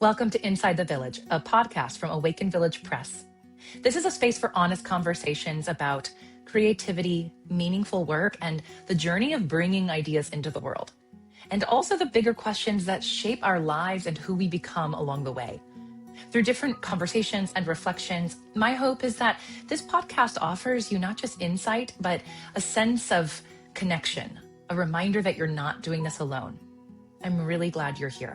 Welcome to Inside the Village, a podcast from Awaken Village Press. This is a space for honest conversations about creativity, meaningful work, and the journey of bringing ideas into the world. And also the bigger questions that shape our lives and who we become along the way. Through different conversations and reflections, my hope is that this podcast offers you not just insight, but a sense of connection, a reminder that you're not doing this alone. I'm really glad you're here.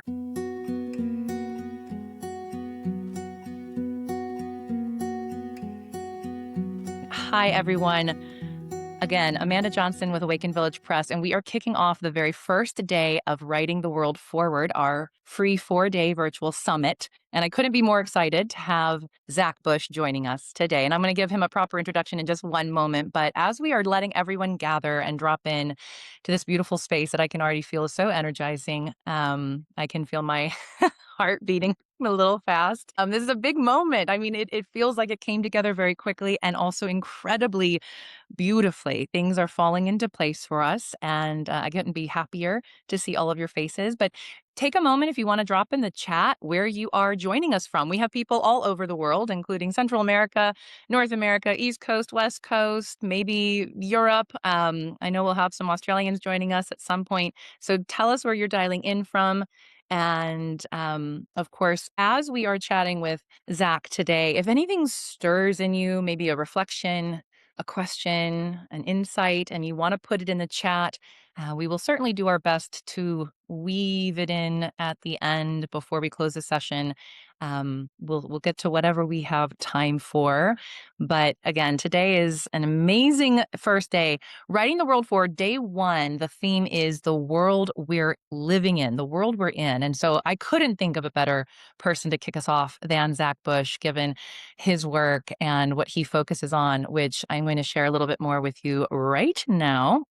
Hi, everyone. Again, Amanda Johnson with Awaken Village Press, and we are kicking off the very first day of Writing the World Forward, our free 4-day virtual summit. And I couldn't be more excited to have Zach Bush joining us today. And I'm going to give him a proper introduction in just one moment. But as we are letting everyone gather and drop in to this beautiful space that I can already feel is so energizing, I can feel my heart beating a little fast. This is a big moment. I mean, it feels like it came together very quickly and also incredibly beautifully. Things are falling into place for us, and I couldn't be happier to see all of your faces. But take a moment if you want to drop in the chat where you are joining us from. We have people all over the world, including Central America, North America, East Coast, West Coast, maybe Europe. I know we'll have some Australians joining us at some point. So tell us where you're dialing in from. And of course, as we are chatting with Zach today, if anything stirs in you, maybe a reflection, a question, an insight, and you want to put it in the chat, we will certainly do our best to weave it in at the end before we close the session. We'll get to whatever we have time for. But again, today is an amazing first day. Writing the World Forward, day one, the theme is the world we're living in, the world we're in. And so I couldn't think of a better person to kick us off than Zach Bush, given his work and what he focuses on, which I'm going to share a little bit more with you right now.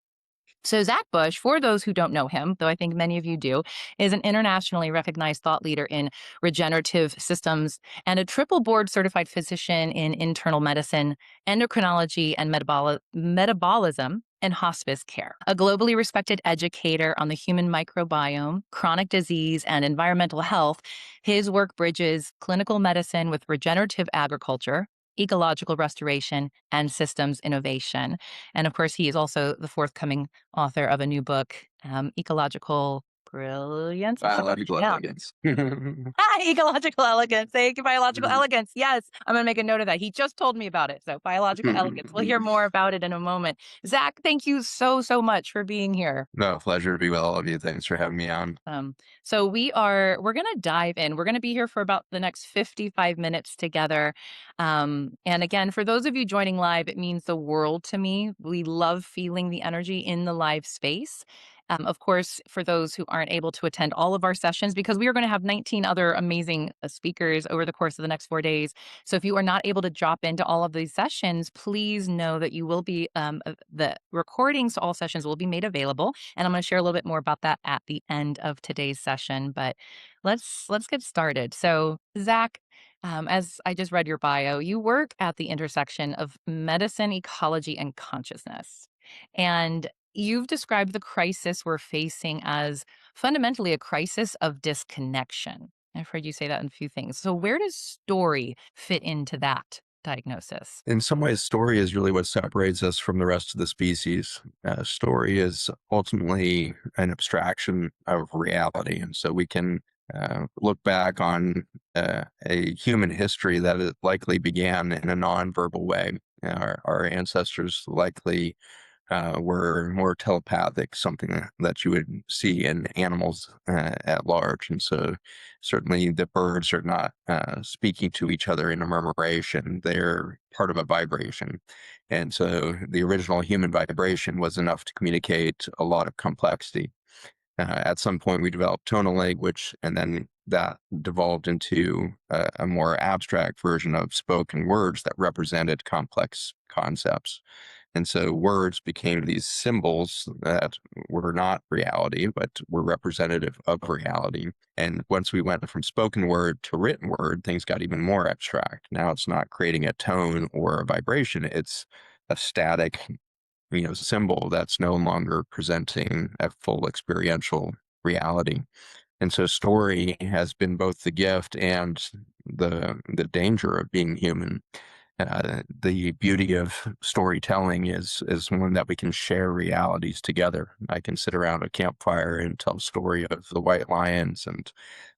So Zach Bush, for those who don't know him, though I think many of you do, is an internationally recognized thought leader in regenerative systems and a triple board certified physician in internal medicine, endocrinology, and metabolism and hospice care. A globally respected educator on the human microbiome, chronic disease, and environmental health, his work bridges clinical medicine with regenerative agriculture, ecological restoration, and systems innovation. And of course, he is also the forthcoming author of a new book, Ecological Brilliance. Biological elegance. Ecological elegance. Thank you, biological elegance. Yes, I'm going to make a note of that. He just told me about it. So biological elegance. We'll hear more about it in a moment. Zach, thank you so much for being here. No, pleasure to be with all of you. Thanks for having me on. So we're going to dive in. We're going to be here for about the next 55 minutes together. And again, for those of you joining live, it means the world to me. We love feeling the energy in the live space. Of course, for those who aren't able to attend all of our sessions, because we are going to have 19 other amazing speakers over the course of the next 4 days. So if you are not able to drop into all of these sessions, please know that you will be, the recordings to all sessions will be made available. And I'm going to share a little bit more about that at the end of today's session. But let's get started. So Zach, as I just read your bio, you work at the intersection of medicine, ecology, and consciousness. And you've described the crisis we're facing as fundamentally a crisis of disconnection. I've heard you say that in a few things. So where does story fit into that diagnosis? In some ways, story is really what separates us from the rest of the species. Story is ultimately an abstraction of reality. And so we can look back on a human history that it likely began in a nonverbal way. Our ancestors likely were more telepathic, something that you would see in animals at large. And so certainly the birds are not speaking to each other in a murmuration. They're part of a vibration. And so the original human vibration was enough to communicate a lot of complexity. At some point, we developed tonal language, and then that devolved into a more abstract version of spoken words that represented complex concepts. And so words became these symbols that were not reality, but were representative of reality. And once we went from spoken word to written word, things got even more abstract. Now it's not creating a tone or a vibration, it's a static symbol that's no longer presenting a full experiential reality. And so story has been both the gift and the danger of being human. The beauty of storytelling is one that we can share realities together. I can sit around a campfire and tell a story of the white lions and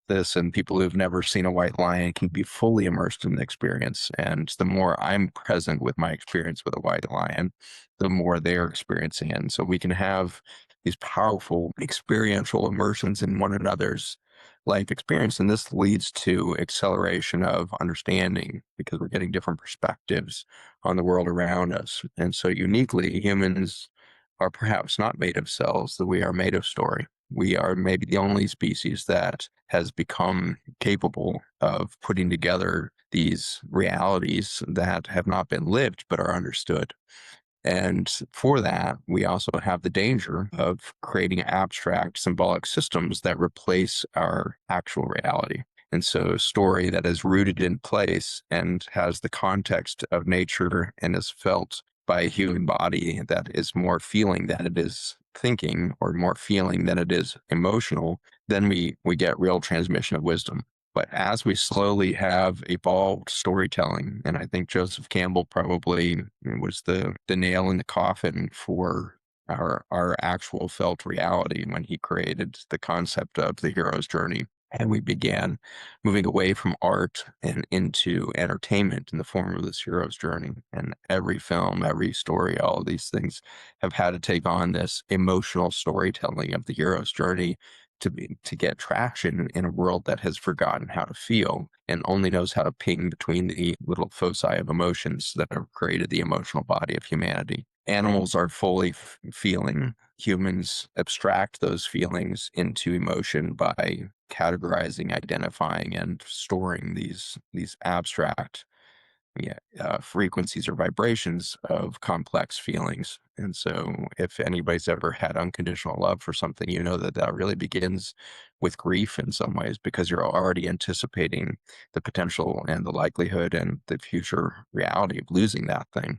this, and people who've never seen a white lion can be fully immersed in the experience. And the more I'm present with my experience with a white lion, the more they're experiencing it. And so we can have these powerful experiential immersions in one another's life experience. And this leads to acceleration of understanding because we're getting different perspectives on the world around us. And so uniquely, humans are perhaps not made of cells, that we are made of story. We are maybe the only species that has become capable of putting together these realities that have not been lived but are understood. And for that, we also have the danger of creating abstract symbolic systems that replace our actual reality. And so, a story that is rooted in place and has the context of nature and is felt by a human body that is more feeling than it is thinking, or more feeling than it is emotional, then we get real transmission of wisdom. But as we slowly have evolved storytelling, and I think Joseph Campbell probably was the nail in the coffin for our actual felt reality when he created the concept of the hero's journey. And we began moving away from art and into entertainment in the form of this hero's journey. And every film, every story, all of these things have had to take on this emotional storytelling of the hero's journey to get traction in a world that has forgotten how to feel and only knows how to ping between the little foci of emotions that have created the emotional body of humanity. Animals are fully feeling. Humans abstract those feelings into emotion by categorizing, identifying, and storing these abstract frequencies or vibrations of complex feelings. And so, if anybody's ever had unconditional love for something, you know that that really begins with grief in some ways because you're already anticipating the potential and the likelihood and the future reality of losing that thing.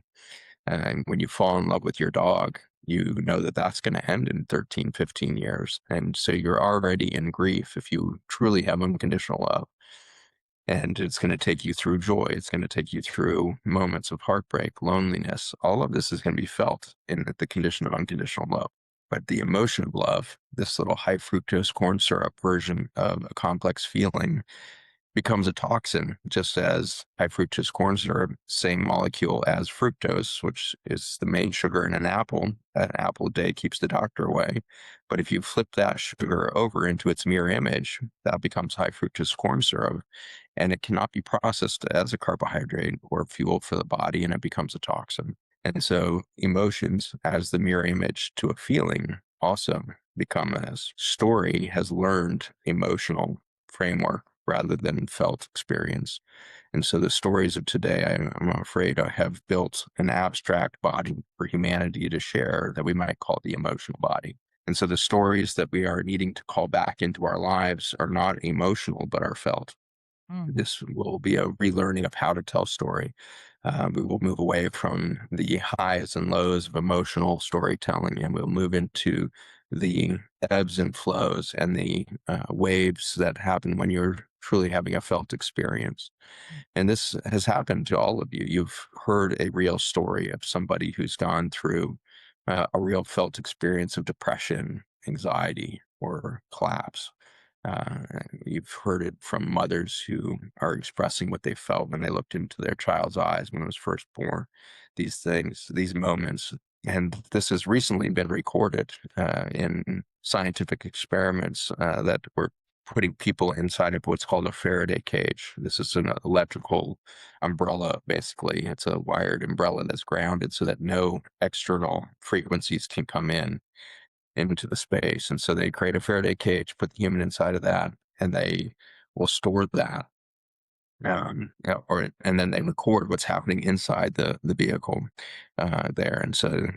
And when you fall in love with your dog, you know that that's going to end in 13, 15 years. And so you're already in grief if you truly have unconditional love. And it's going to take you through joy. It's going to take you through moments of heartbreak, loneliness. All of this is going to be felt in the condition of unconditional love. But the emotion of love, this little high fructose corn syrup version of a complex feeling, becomes a toxin, just as high fructose corn syrup, same molecule as fructose, which is the main sugar in an apple. An apple a day keeps the doctor away. But if you flip that sugar over into its mirror image, that becomes high fructose corn syrup, and it cannot be processed as a carbohydrate or fuel for the body, and it becomes a toxin. And so emotions as the mirror image to a feeling also become a story has learned emotional framework rather than felt experience. And so the stories of today, I'm afraid, have built an abstract body for humanity to share that we might call the emotional body. And so the stories that we are needing to call back into our lives are not emotional, but are felt. Mm. This will be a relearning of how to tell story. We will move away from the highs and lows of emotional storytelling, and we'll move into the ebbs and flows and the waves that happen when you're truly having a felt experience. And this has happened to all of you. You've heard a real story of somebody who's gone through a real felt experience of depression, anxiety, or collapse. Uh, you've heard it from mothers who are expressing what they felt when they looked into their child's eyes when it was first born. These things, these moments, and this has recently been recorded in scientific experiments that were putting people inside of what's called a Faraday cage. This is an electrical umbrella, basically. It's a wired umbrella that's grounded so that no external frequencies can come in into the space. And so they create a Faraday cage, put the human inside of that, and they will store that. And then they record what's happening inside the vehicle there. And so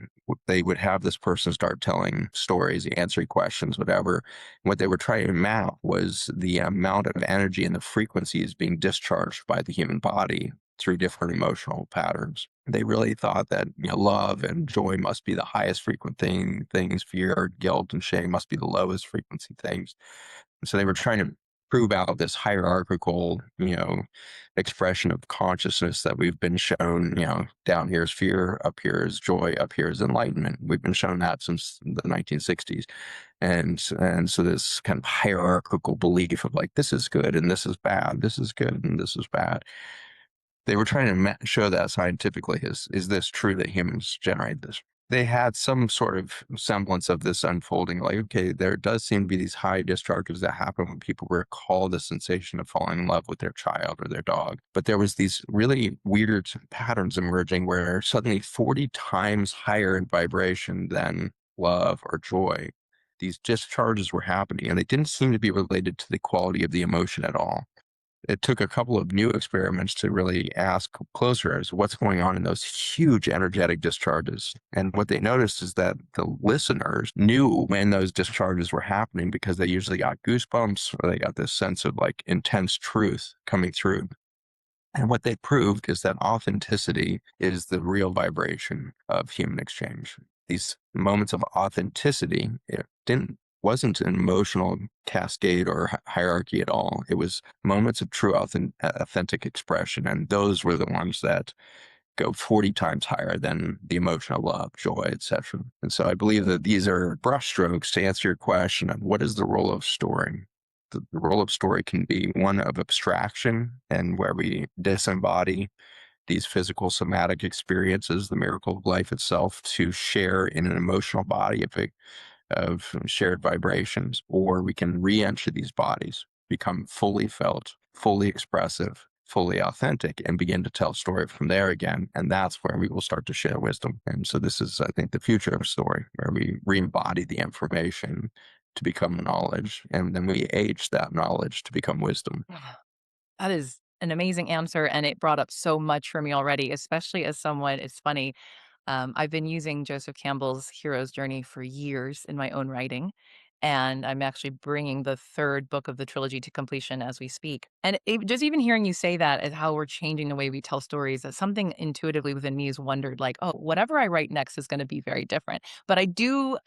they would have this person start telling stories, answering questions, whatever. What they were trying to map was the amount of energy and the frequencies being discharged by the human body through different emotional patterns. They really thought that love and joy must be the highest frequent things, fear, guilt, and shame must be the lowest frequency things. So they were trying to prove out this hierarchical, expression of consciousness that we've been shown, down here is fear, up here is joy, up here is enlightenment. We've been shown that since the 1960s. And so this kind of hierarchical belief of like, this is good and this is bad, this is good and this is bad. They were trying to show that scientifically. Is this true that humans generate this? They had some sort of semblance of this unfolding. Like, okay, there does seem to be these high discharges that happen when people recall the sensation of falling in love with their child or their dog. But there was these really weird patterns emerging where suddenly 40 times higher in vibration than love or joy, these discharges were happening, and they didn't seem to be related to the quality of the emotion at all. It took a couple of new experiments to really ask closer as what's going on in those huge energetic discharges. And what they noticed is that the listeners knew when those discharges were happening because they usually got goosebumps or they got this sense of like intense truth coming through. And what they proved is that authenticity is the real vibration of human exchange. These moments of authenticity, it wasn't an emotional cascade or hierarchy at all. It was moments of true authentic expression. And those were the ones that go 40 times higher than the emotional love, joy, etc. And so I believe that these are brushstrokes to answer your question of what is the role of story. The role of story can be one of abstraction and where we disembody these physical somatic experiences, the miracle of life itself, to share in an emotional body of shared vibrations, or we can re-enter these bodies, become fully felt, fully expressive, fully authentic, and begin to tell story from there again. And that's where we will start to share wisdom. And so this is, I think, the future of story, where we re-embody the information to become knowledge, and then we age that knowledge to become wisdom. That is an amazing answer, and it brought up so much for me already, especially as someone it's funny, I've been using Joseph Campbell's Hero's Journey for years in my own writing, and I'm actually bringing the 3rd book of the trilogy to completion as we speak. And just even hearing you say that and how we're changing the way we tell stories, that something intuitively within me has wondered like, "Oh, whatever I write next is gonna be very different." But I do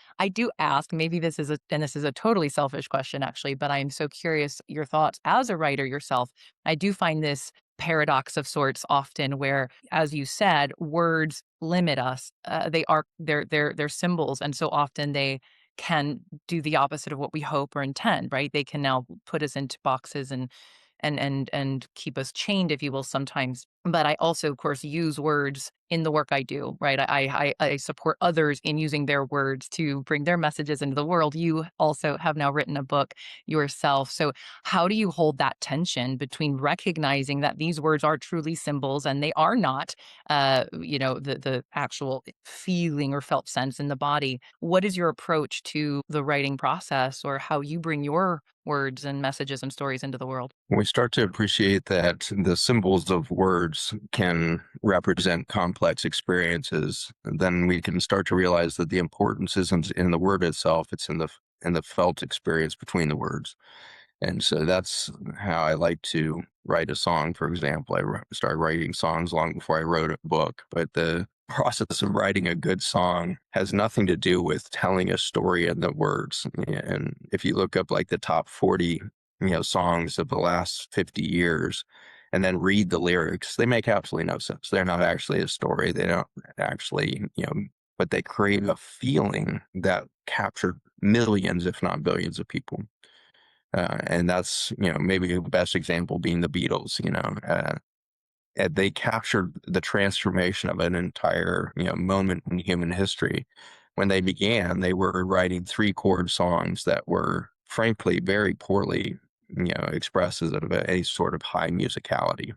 ask, maybe this is a totally selfish question actually, but I am so curious your thoughts as a writer yourself. I do find this paradox of sorts often where, as you said, words limit us. They're symbols, and so often they can do the opposite of what we hope or intend, right? They can now put us into boxes and keep us chained, if you will, sometimes. But I also, of course, use words in the work I do, right? I support others in using their words to bring their messages into the world. You also have now written a book yourself. So how do you hold that tension between recognizing that these words are truly symbols and they are not, the actual feeling or felt sense in the body? What is your approach to the writing process, or how you bring your words and messages and stories into the world? When we start to appreciate that the symbols of words can represent complex experiences, then we can start to realize that the importance isn't in the word itself, it's in the felt experience between the words. And so that's how I like to write a song. For example, started writing songs long before I wrote a book, but the process of writing a good song has nothing to do with telling a story in the words. And if you look up like the top 40, songs of the last 50 years and then read the lyrics, they make absolutely no sense. They're not actually a story. They don't actually, but they create a feeling that captured millions, if not billions of people. And that's, maybe the best example being the Beatles, and they captured the transformation of an entire, moment in human history. When they began, they were writing 3-chord songs that were frankly very poorly, expresses of any sort of high musicality.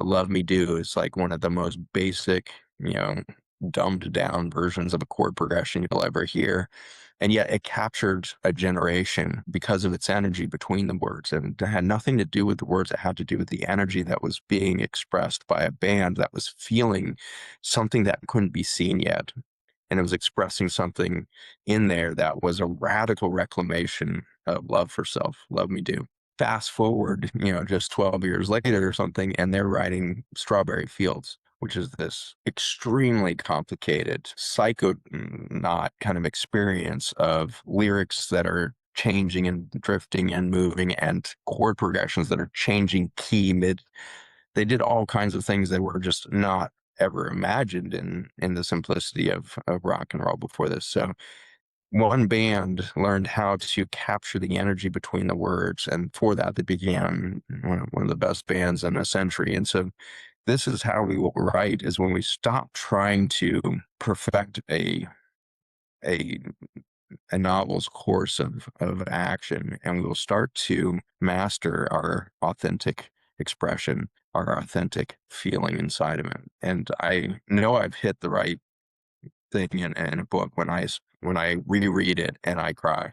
Love Me Do is like one of the most basic, dumbed down versions of a chord progression you'll ever hear. And yet it captured a generation because of its energy between the words. And it had nothing to do with the words. It had to do with the energy that was being expressed by a band that was feeling something that couldn't be seen yet. And it was expressing something in there that was a radical reclamation of love for self. Love Me Do. Fast forward, just 12 years later or something, and they're writing Strawberry Fields, which is this extremely complicated psychonaut kind of experience of lyrics that are changing and drifting and moving, and chord progressions that are changing key mid. They did all kinds of things that were just not ever imagined in the simplicity of rock and roll before this. So one band learned how to capture the energy between the words, and for that they began one of the best bands in a century. And so this is how we will write, is when we stop trying to perfect a a novel's course of action, and we will start to master our authentic expression, our authentic feeling inside of it. And I know I've hit the right thing in a book when I reread it and I cry.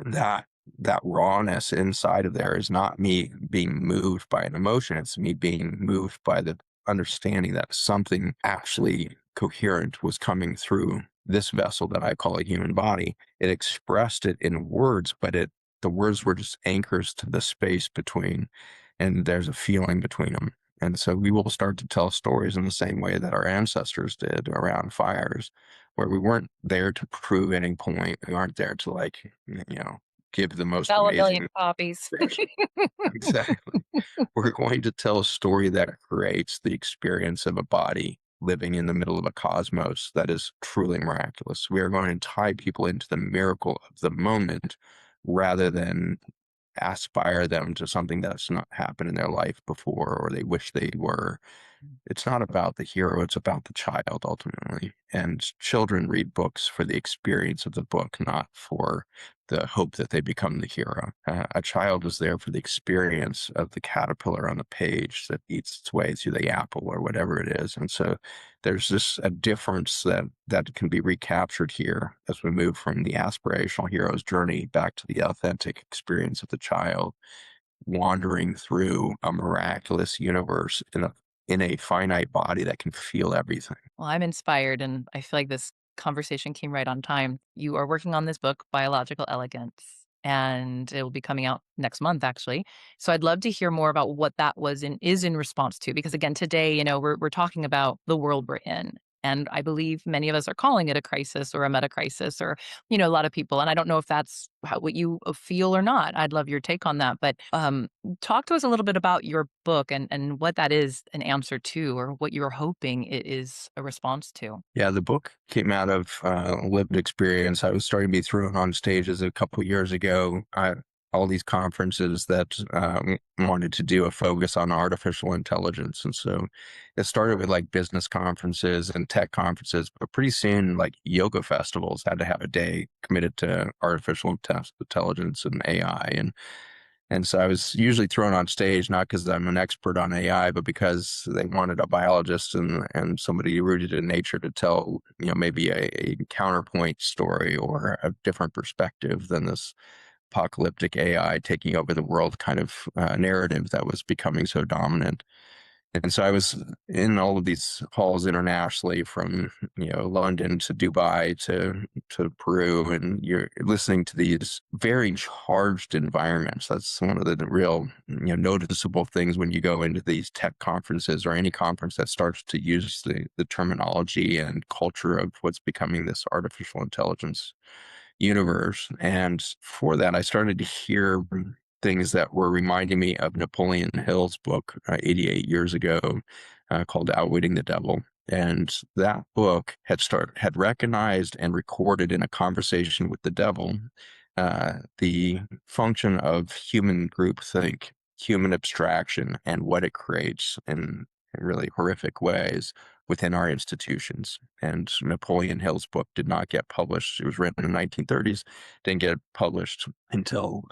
That that rawness inside of there is not me being moved by an emotion. It's me being moved by the understanding that something actually coherent was coming through this vessel that I call a human body. It expressed it in words, but the words were just anchors to the space between, and there's a feeling between them. And so we will start to tell stories in the same way that our ancestors did around fires, where we weren't there to prove any point. We aren't there to, like, give the most Sell a million amazing copies. version. Exactly. We're going to tell a story that creates the experience of a body living in the middle of a cosmos that is truly miraculous. We are going to tie people into the miracle of the moment rather than aspire them to something that's not happened in their life before or they wish they were. It's not about the hero, it's about the child ultimately. And children read books for the experience of the book, not for the hope that they become the hero. A child is there for the experience of the caterpillar on the page that eats its way through the apple or whatever it is. And so there's just a difference that can be recaptured here as we move from the aspirational hero's journey back to the authentic experience of the child wandering through a miraculous universe in a finite body that can feel everything. Well, I'm inspired, and I feel like this conversation came right on time. You are working on this book, Biological Elegance, and it will be coming out next month, actually. So I'd love to hear more about what that was and is in response to, because again, today, we're talking about the world we're in. And I believe many of us are calling it a crisis or a meta crisis, or, a lot of people. And I don't know if that's what you feel or not. I'd love your take on that. But talk to us a little bit about your book and what that is an answer to, or what you're hoping it is a response to. Yeah, the book came out of lived experience. I was starting to be thrown on stages a couple years ago. All these conferences that wanted to do a focus on artificial intelligence. And so it started with like business conferences and tech conferences, but pretty soon like yoga festivals had to have a day committed to artificial intelligence and AI. And so I was usually thrown on stage, not because I'm an expert on AI, but because they wanted a biologist and somebody rooted in nature to tell, maybe a counterpoint story or a different perspective than this apocalyptic AI taking over the world kind of narrative that was becoming so dominant. And so I was in all of these halls internationally, from London to Dubai to Peru, and you're listening to these very charged environments. That's one of the real noticeable things when you go into these tech conferences or any conference that starts to use the terminology and culture of what's becoming this artificial intelligence universe. And for that, I started to hear things that were reminding me of Napoleon Hill's book 88 years ago called Outwitting the Devil. And that book had recognized and recorded in a conversation with the devil the function of human groupthink, human abstraction, and what it creates in really horrific ways within our institutions. And Napoleon Hill's book did not get published. It was written in the 1930s, didn't get published until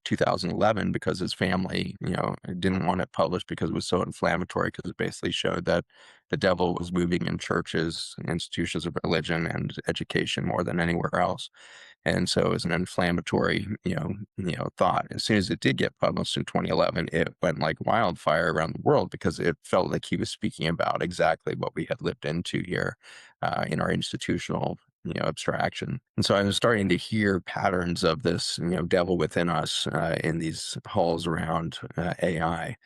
2011 because his family, didn't want it published because it was so inflammatory, because it basically showed that the devil was moving in churches, institutions of religion, and education more than anywhere else. And so it was an inflammatory, thought. As soon as it did get published in 2011, it went like wildfire around the world because it felt like he was speaking about exactly what we had lived into here in our institutional, abstraction. And so I was starting to hear patterns of this, devil within us in these halls around AI.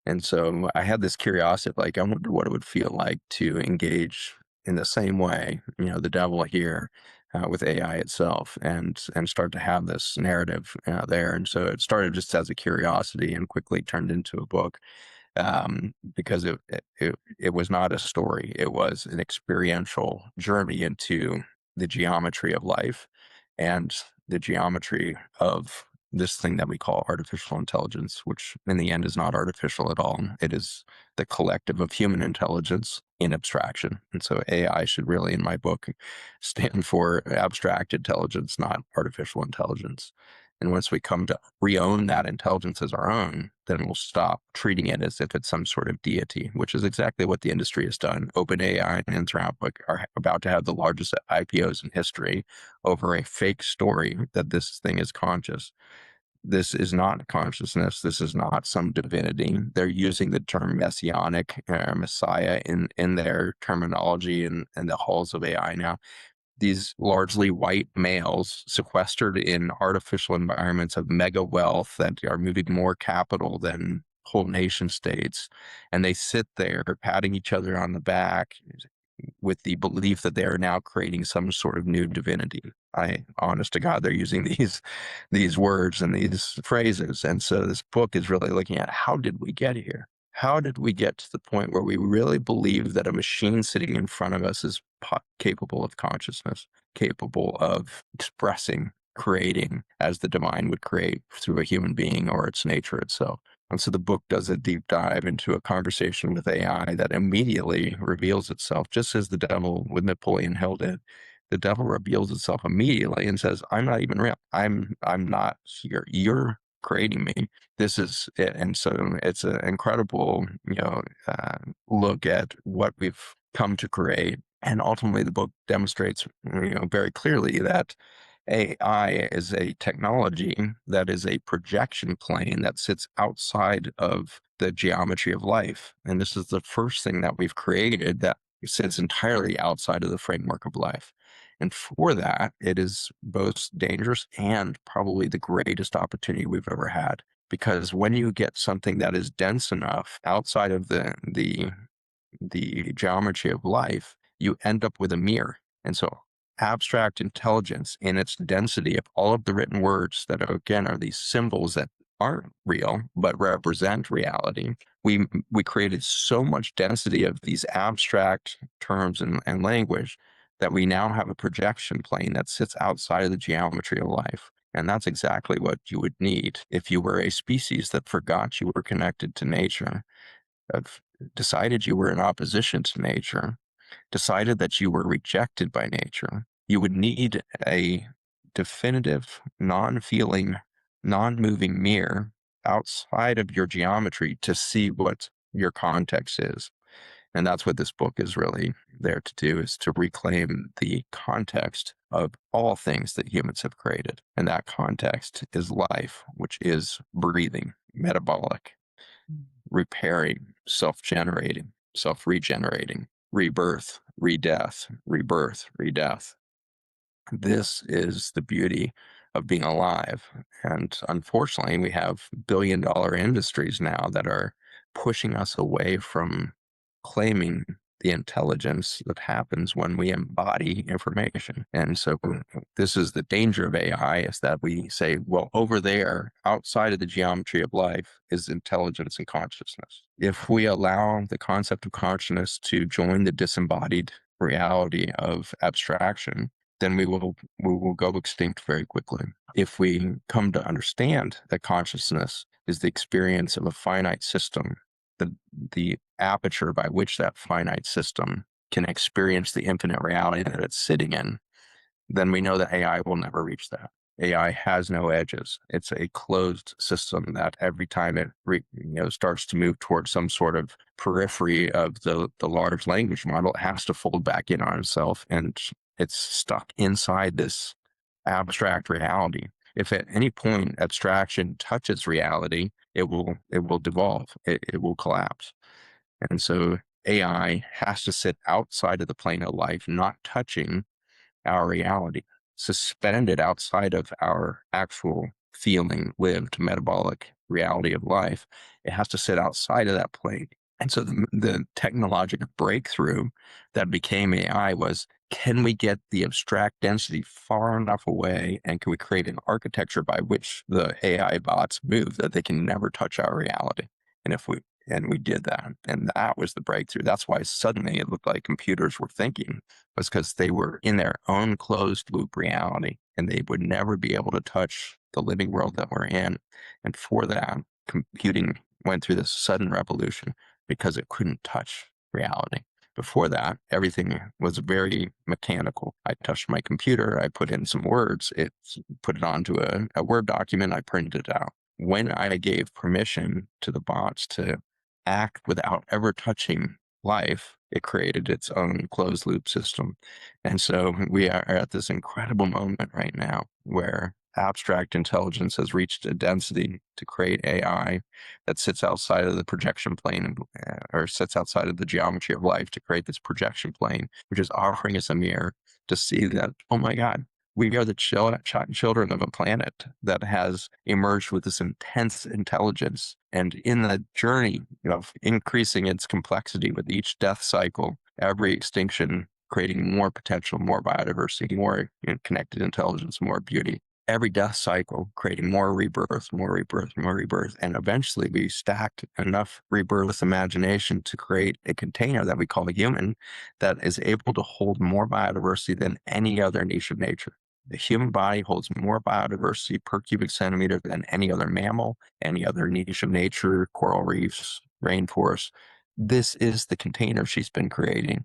And so I had this curiosity, like, I wonder what it would feel like to engage in the same way, the devil here, with AI itself, and start to have this narrative there. And so it started just as a curiosity and quickly turned into a book, because it was not a story. It was an experiential journey into the geometry of life and the geometry of this thing that we call artificial intelligence, which in the end is not artificial at all. It is the collective of human intelligence in abstraction. And so AI should really, in my book, stand for abstract intelligence, not artificial intelligence. And once we come to re-own that intelligence as our own, then we'll stop treating it as if it's some sort of deity, which is exactly what the industry has done. OpenAI and Anthropic are about to have the largest IPOs in history over a fake story that this thing is conscious. This is not consciousness. This is not some divinity. They're using the term messianic, messiah in their terminology in the halls of AI now. These largely white males sequestered in artificial environments of mega wealth that are moving more capital than whole nation states. And they sit there patting each other on the back with the belief that they are now creating some sort of new divinity. Honest to God, they're using these words and these phrases. And so this book is really looking at, how did we get here? How did we get to the point where we really believe that a machine sitting in front of us is capable of consciousness, capable of expressing, creating as the divine would create through a human being or its nature itself? And so the book does a deep dive into a conversation with AI that immediately reveals itself, just as the devil with Napoleon Hill did. The devil reveals itself immediately and says, "I'm not even real. I'm not here. You're creating me. This is it." And so it's an incredible, look at what we've come to create. And ultimately, the book demonstrates, very clearly that AI is a technology that is a projection plane that sits outside of the geometry of life. And this is the first thing that we've created that sits entirely outside of the framework of life. And for that, it is both dangerous and probably the greatest opportunity we've ever had. Because when you get something that is dense enough outside of the geometry of life, you end up with a mirror. And so abstract intelligence in its density of all of the written words that are, again, are these symbols that aren't real but represent reality. We created so much density of these abstract terms and language that we now have a projection plane that sits outside of the geometry of life. And that's exactly what you would need if you were a species that forgot you were connected to nature, have decided you were in opposition to nature, decided that you were rejected by nature. You would need a definitive, non-feeling, non-moving mirror outside of your geometry to see what your context is. And that's what this book is really there to do, is to reclaim the context of all things that humans have created. And that context is life, which is breathing, metabolic, repairing, self-generating, self-regenerating, rebirth, redeath, rebirth, redeath. This is the beauty of being alive. And unfortunately, we have billion-dollar industries now that are pushing us away from claiming the intelligence that happens when we embody information. And so this is the danger of AI, is that we say, well, over there, outside of the geometry of life, is intelligence and consciousness. If we allow the concept of consciousness to join the disembodied reality of abstraction, then we will go extinct very quickly. If we come to understand that consciousness is the experience of a finite system, the aperture by which that finite system can experience the infinite reality that it's sitting in, then we know that AI will never reach that. AI has no edges. It's a closed system that every time it starts to move towards some sort of periphery of the large language model, it has to fold back in on itself, and it's stuck inside this abstract reality. If at any point abstraction touches reality, it will devolve. It will collapse. And so AI has to sit outside of the plane of life, not touching our reality, suspended outside of our actual feeling, lived, metabolic reality of life. It has to sit outside of that plane. And so the technological breakthrough that became AI was can we get the abstract density far enough away, and can we create an architecture by which the AI bots move that they can never touch our reality? And if we and we did that, and that was the breakthrough. That's why suddenly it looked like computers were thinking, was because they were in their own closed loop reality, and they would never be able to touch the living world that we're in. And for that, computing went through this sudden revolution because it couldn't touch reality. Before that, everything was very mechanical. I touched my computer, I put in some words, it put it onto a Word document, I printed it out. When I gave permission to the bots to act without ever touching life, it created its own closed loop system. And so we are at this incredible moment right now where abstract intelligence has reached a density to create AI that sits outside of the projection plane, or sits outside of the geometry of life to create this projection plane, which is offering us a mirror to see that, oh my God, we are the children of a planet that has emerged with this intense intelligence. And in the journey of increasing its complexity with each death cycle, every extinction, creating more potential, more biodiversity, more connected intelligence, more beauty, every death cycle, creating more rebirth, more rebirth, more rebirth. And eventually we stacked enough rebirth imagination to create a container that we call a human that is able to hold more biodiversity than any other niche of nature. The human body holds more biodiversity per cubic centimeter than any other mammal, any other niche of nature, coral reefs, rainforests. This is the container she's been creating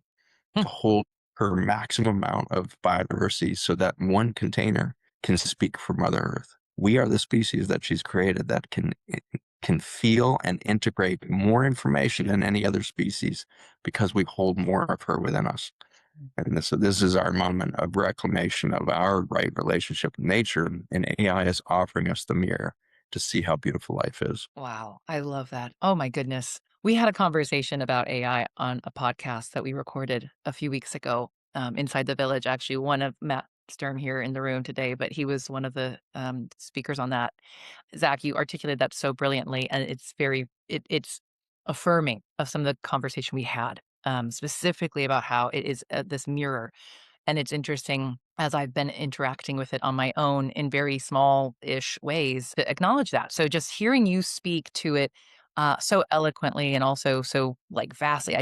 Hmm. to hold her maximum amount of biodiversity so that one container can speak for Mother Earth. We are the species that she's created that can feel and integrate more information than any other species because we hold more of her within us. And this is our moment of reclamation of our right relationship with nature. And AI is offering us the mirror to see how beautiful life is. Wow, I love that. Oh my goodness. We had a conversation about AI on a podcast that we recorded a few weeks ago, inside the village. Actually, one of Matt Stern here in the room today, but he was one of the speakers on that. Zach, you articulated that so brilliantly, and it's affirming of some of the conversation we had, specifically about how it is this mirror. And it's interesting as I've been interacting with it on my own in very small-ish ways to acknowledge that. So just hearing you speak to it so eloquently and also so like vastly,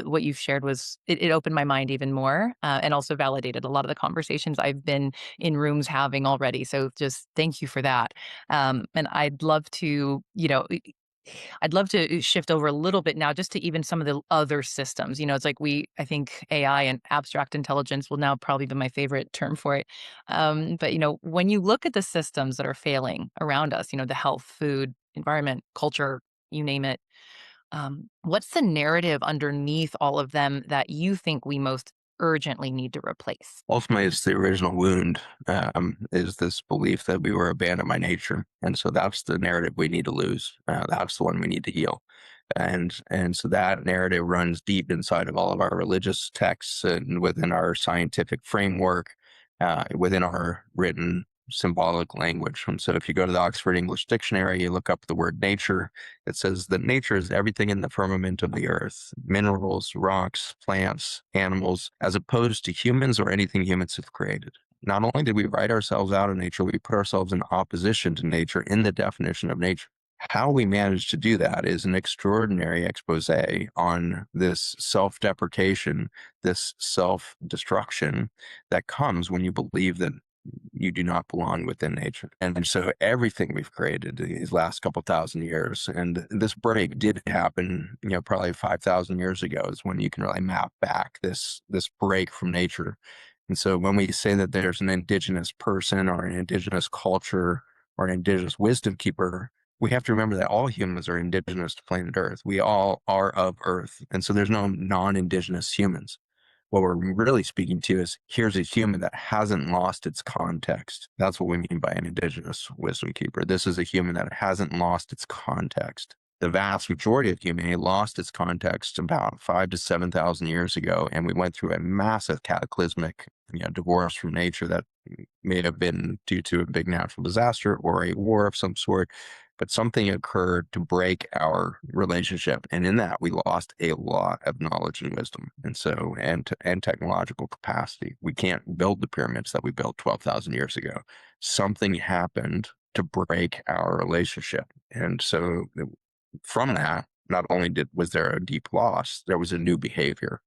what you've shared it opened my mind even more and also validated a lot of the conversations I've been in rooms having already. So just thank you for that. And I'd love to shift over a little bit now just to even some of the other systems. It's like I think AI and abstract intelligence will now probably be my favorite term for it. But, when you look at the systems that are failing around us, the health, food, environment, culture, you name it, what's the narrative underneath all of them that you think we most urgently need to replace? Ultimately, it's the original wound, is this belief that we were abandoned by nature. And so that's the narrative we need to lose. That's the one we need to heal. And so that narrative runs deep inside of all of our religious texts and within our scientific framework, within our written symbolic language. And so if you go to the Oxford English Dictionary, you look up the word nature, it says that nature is everything in the firmament of the earth, minerals, rocks, plants, animals, as opposed to humans or anything humans have created. Not only did we write ourselves out of nature, we put ourselves in opposition to nature in the definition of nature. How we manage to do that is an extraordinary expose on this self-deprecation, this self-destruction that comes when you believe that you do not belong within nature. And so everything we've created these last couple thousand years, and this break did happen, probably 5,000 years ago is when you can really map back this break from nature. And so when we say that there's an indigenous person or an indigenous culture or an indigenous wisdom keeper, we have to remember that all humans are indigenous to planet Earth. We all are of Earth. And so there's no non-indigenous humans. What we're really speaking to is here's a human that hasn't lost its context. That's what we mean by an indigenous wisdom keeper. This is a human that hasn't lost its context. The vast majority of humanity lost its context about 5 to 7,000 years ago, and we went through a massive cataclysmic, divorce from nature that may have been due to a big natural disaster or a war of some sort. but something occurred to break our relationship. And in that, we lost a lot of knowledge and wisdom. And so, and technological capacity. We can't build the pyramids that we built 12,000 years ago. Something happened to break our relationship. And so from that, not only was there a deep loss, there was a new behavior.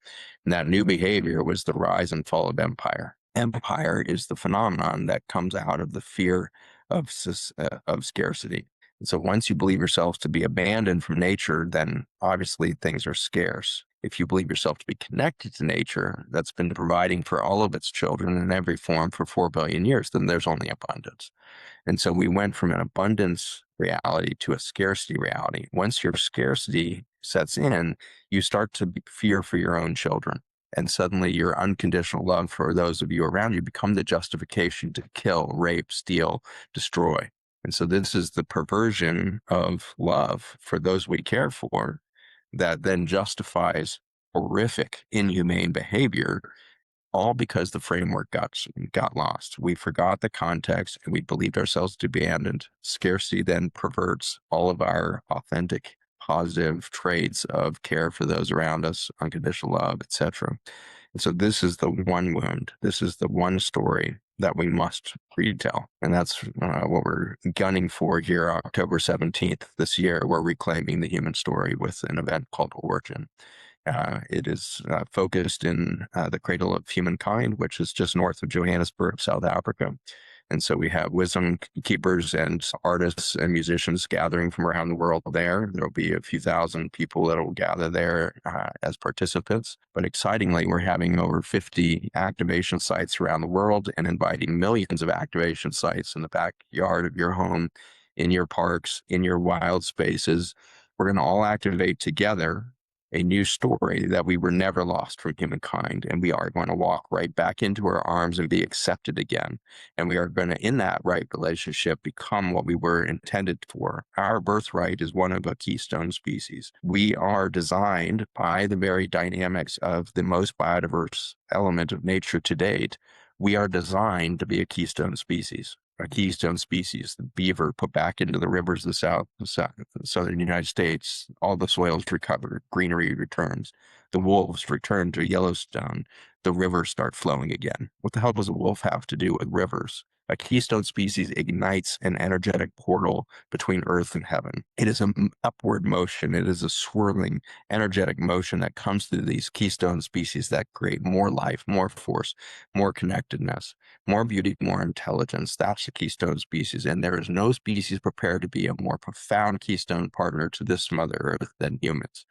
And that new behavior was the rise and fall of empire. Empire is the phenomenon that comes out of the fear of scarcity. And so once you believe yourselves to be abandoned from nature, then obviously things are scarce. If you believe yourself to be connected to nature, that's been providing for all of its children in every form for 4 billion years, then there's only abundance. And so we went from an abundance reality to a scarcity reality. Once your scarcity sets in, you start to fear for your own children. And suddenly your unconditional love for those of you around you become the justification to kill, rape, steal, destroy. And so this is the perversion of love for those we care for that then justifies horrific, inhumane behavior, all because the framework got lost. We forgot the context and we believed ourselves to be abandoned. Scarcity then perverts all of our authentic, positive traits of care for those around us, unconditional love, etc. And so this is the one wound. This is the one story that we must retell. And that's what we're gunning for here, October 17th this year. We're reclaiming the human story with an event called Origin. It is focused in the cradle of humankind, which is just north of Johannesburg, South Africa. And so we have wisdom keepers and artists and musicians gathering from around the world there. There'll be a few thousand people that will gather there as participants. But excitingly, we're having over 50 activation sites around the world and inviting millions of activation sites in the backyard of your home, in your parks, in your wild spaces. We're going to all activate together a new story that we were never lost from humankind. And we are going to walk right back into our arms and be accepted again. And we are going to, in that right relationship, become what we were intended for. Our birthright is one of a keystone species. We are designed by the very dynamics of the most biodiverse element of nature to date. We are designed to be a keystone species. A keystone species, the beaver put back into the rivers of the southern United States, all the soils recovered, greenery returns, the wolves return to Yellowstone, the rivers start flowing again. What the hell does a wolf have to do with rivers? A keystone species ignites an energetic portal between earth and heaven. It is an upward motion. It is a swirling, energetic motion that comes through these keystone species that create more life, more force, more connectedness, more beauty, more intelligence. That's the keystone species. And there is no species prepared to be a more profound keystone partner to this Mother Earth than humans.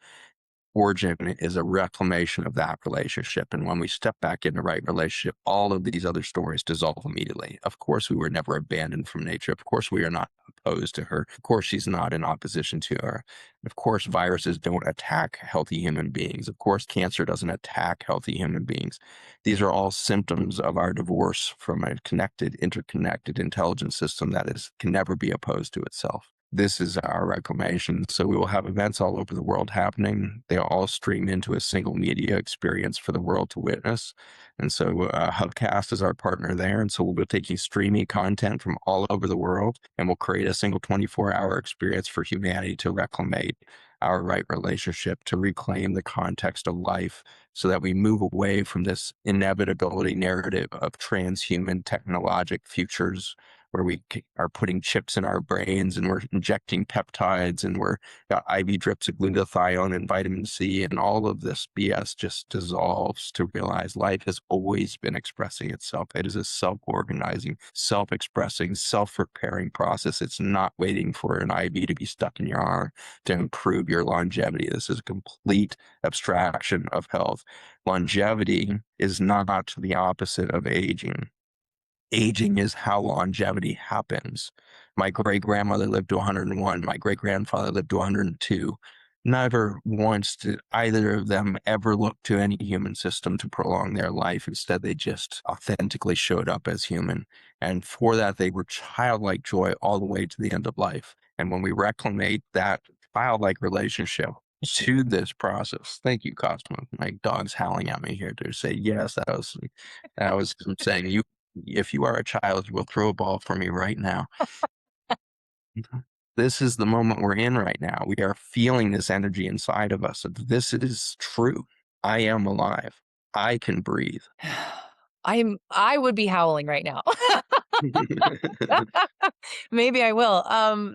Origin is a reclamation of that relationship. And when we step back in the right relationship, all of these other stories dissolve immediately. Of course, we were never abandoned from nature. Of course, we are not opposed to her. Of course, she's not in opposition to her. Of course, viruses don't attack healthy human beings. Of course, cancer doesn't attack healthy human beings. These are all symptoms of our divorce from a connected, interconnected intelligence system that can never be opposed to itself. This is our reclamation. So we will have events all over the world happening. They all stream into a single media experience for the world to witness. And so Hubcast is our partner there. And so we'll be taking streaming content from all over the world, and we'll create a single 24-hour experience for humanity to reclaim our right relationship, to reclaim the context of life so that we move away from this inevitability narrative of transhuman technologic futures where we are putting chips in our brains and we're injecting peptides and we're got IV drips of glutathione and vitamin C, and all of this BS just dissolves to realize life has always been expressing itself. It is a self-organizing, self-expressing, self-repairing process. It's not waiting for an IV to be stuck in your arm to improve your longevity. This is a complete abstraction of health. Longevity is not the opposite of aging. Aging is how longevity happens. My great grandmother lived to 101. My great grandfather lived to 102. Never once did either of them ever look to any human system to prolong their life. Instead, they just authentically showed up as human. And for that, they were childlike joy all the way to the end of life. And when we reclaim that childlike relationship to this process, thank you, Cosmo. My dog's howling at me here to say, yes, that was saying you if you are a child, you will throw a ball for me right now. This is the moment we're in right now. We are feeling this energy inside of us. This is true. I am alive. I can breathe. I would be howling right now. Maybe I will.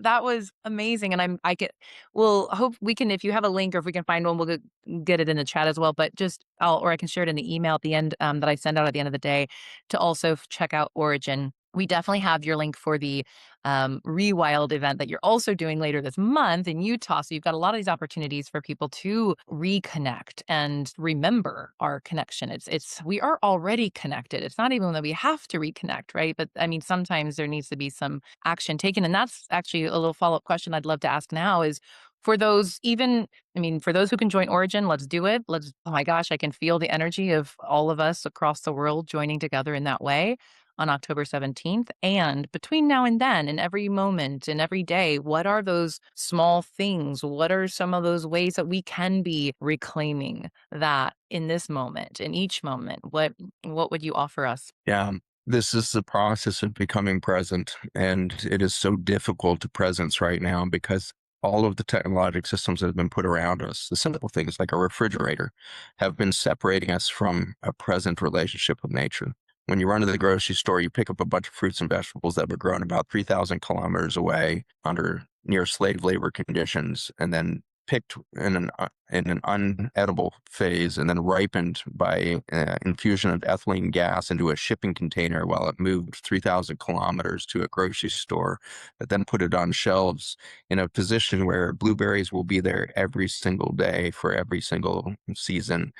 That was amazing, and I get. We'll hope we can, if you have a link or if we can find one, we'll get it in the chat as well. But just, or I can share it in the email at the end, that I send out at the end of the day, to also check out Origin. We definitely have your link for the Rewild event that you're also doing later this month in Utah. So you've got a lot of these opportunities for people to reconnect and remember our connection. It's we are already connected. It's not even that we have to reconnect, right? But I mean, sometimes there needs to be some action taken. And that's actually a little follow-up question I'd love to ask now is, for those, even, I mean, for those who can join Origin, let's do it. Oh my gosh, I can feel the energy of all of us across the world joining together in that way on October 17th. And between now and then, and every moment and every day, what are those small things? What are some of those ways that we can be reclaiming that in this moment, in each moment? What would you offer us? Yeah. This is the process of becoming present. And it is so difficult to presence right now because all of the technological systems that have been put around us, the simple things like a refrigerator, have been separating us from a present relationship with nature. When you run to the grocery store, you pick up a bunch of fruits and vegetables that were grown about 3,000 kilometers away under near slave labor conditions, and then picked in an unedible phase and then ripened by infusion of ethylene gas into a shipping container while it moved 3,000 kilometers to a grocery store, but then put it on shelves in a position where blueberries will be there every single day for every single season,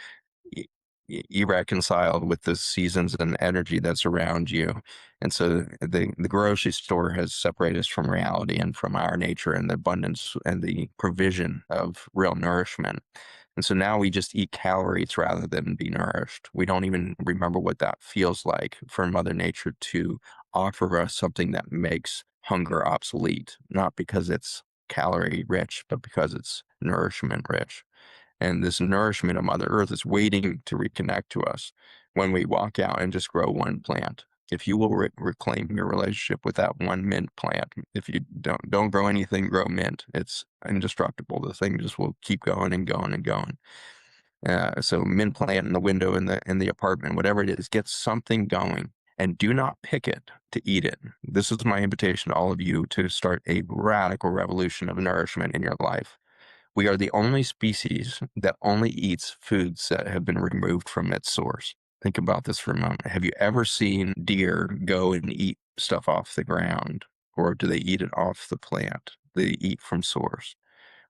irreconciled with the seasons and energy that's around you. And so the grocery store has separated us from reality and from our nature and the abundance and the provision of real nourishment. And so now we just eat calories rather than be nourished. We don't even remember what that feels like for Mother Nature to offer us something that makes hunger obsolete, not because it's calorie rich, but because it's nourishment rich. And this nourishment of Mother Earth is waiting to reconnect to us when we walk out and just grow one plant. If you will reclaim your relationship with that one mint plant, if you don't grow anything, grow mint. It's indestructible. The thing just will keep going and going and going. So mint plant in the window in the apartment, whatever it is, get something going, and do not pick it to eat it. This is my invitation to all of you to start a radical revolution of nourishment in your life. We are the only species that only eats foods that have been removed from its source. Think about this for a moment. Have you ever seen deer go and eat stuff off the ground? Or do they eat it off the plant? They eat from source.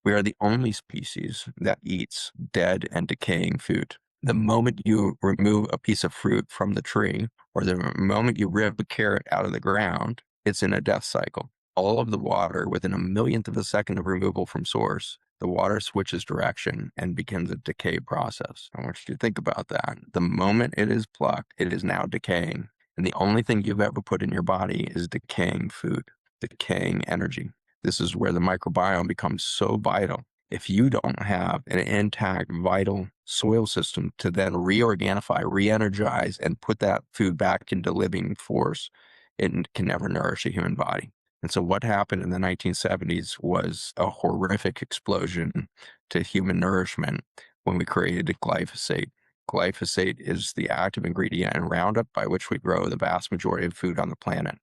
We are the only species that eats dead and decaying food. The moment you remove a piece of fruit from the tree, or the moment you rip a carrot out of the ground, it's in a death cycle. All of the water, within a millionth of a second of removal from source, the water switches direction and begins a decay process. I want you to think about that. The moment it is plucked, it is now decaying. And the only thing you've ever put in your body is decaying food, decaying energy. This is where the microbiome becomes so vital. If you don't have an intact, vital soil system to then reorganify, re-energize, and put that food back into living force, it can never nourish a human body. And so what happened in the 1970s was a horrific explosion to human nourishment when we created glyphosate. Glyphosate is the active ingredient in Roundup by which we grow the vast majority of food on the planet.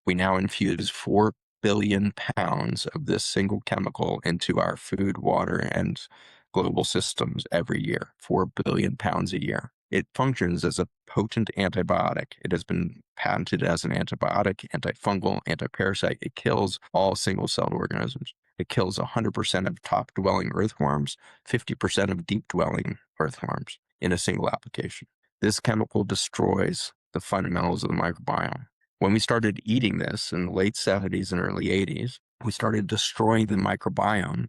We now infuse 4 billion pounds of this single chemical into our food, water, and global systems every year. 4 billion pounds a year. It functions as a potent antibiotic. It has been patented as an antibiotic, antifungal, antiparasite. It kills all single-celled organisms. It kills 100% of top-dwelling earthworms, 50% of deep-dwelling earthworms in a single application. This chemical destroys the fundamentals of the microbiome. When we started eating this in the late 70s and early 80s, we started destroying the microbiome.